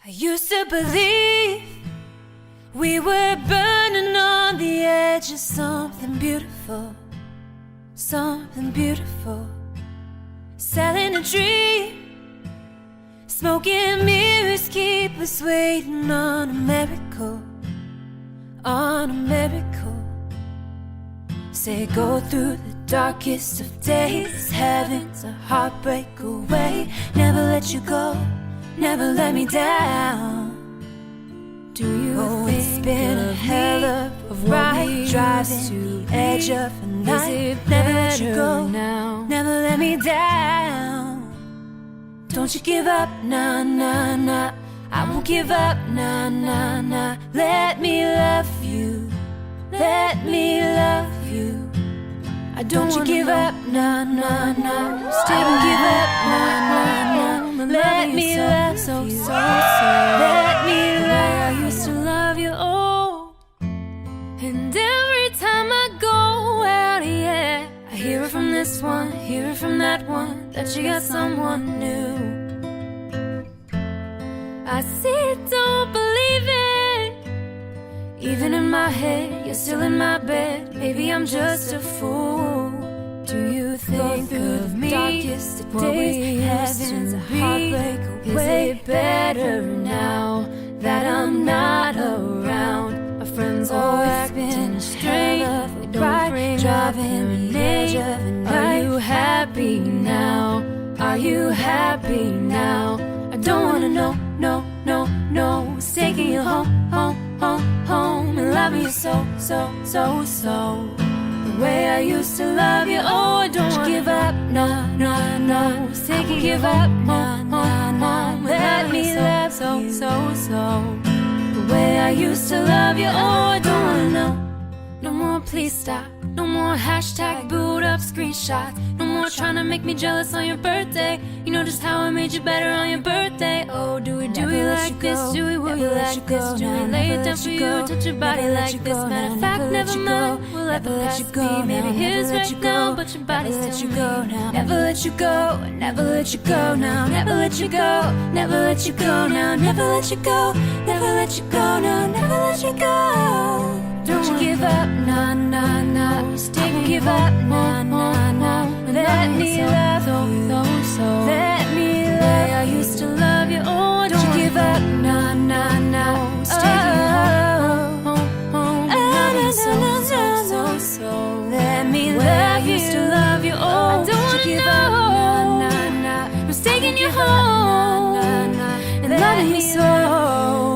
I used to believe we were burning on the edge of something beautiful, something beautiful. Selling a dream, smoking mirrors keep us waiting on a miracle, on a miracle. Say go through the darkest of days, heaven's a heartbreak away. Never let you go, never let me down. Do you think it's been a hell of a ride, driving to the edge of the night. Never let you go now, never let me down. Don't you give up, nah, nah, nah. I won't give up, nah, nah, nah. Let me love you, let me love you. I don't you give up, nah, nah, nah. Still don't give up, nah, nah, nah. Let me love you, let me love. I used to love you, oh. And every time I go out, yeah, I hear it from this one, hear it from that one, that you got someone new. I see it, don't believe it. Even in my head, you're still in my bed. Maybe I'm just a fool. Do you think of me? Darkest of days, heaven's a heartbreak away. Is it better now that I'm not around? My friends all acting strange. We don't bring driving the edge of the night. Are you happy now? Are you happy now? I don't wanna know, no, no, no. It's taking you home, home, home, home, and loving you so, so, so, so. The way I used to love you, oh, I don't wanna give up, no, no, no. It's taking you give up, home, home, home. Let me love so, so, so. The way I used to love you, oh, I don't wanna know. No more, please stop. No more hashtag boot up screenshots. No more trying to make me jealous on your birthday. You know just how I made you better on your birthday. Oh, do we like this? Do we will you like this? Do we lay it down for you? Touch your body like this. Matter of fact, never mind. We'll let the past be. Maybe here's right now, but your body's let you go now. Never let you go, never let you go now. Never let you go, never let you go now. Never let you go, never let you go now. Never let you go. Don't you give up, nah, nah, nah. Don't give up, nah, nah, nah. Let me love you, so let me love. I used to love you, oh, don't you give up, nah, nah, nah. Stay home, home, home, so let me love you. I used to love you, oh, don't you give up, nah, nah, nah. I'm taking you home and loving you so.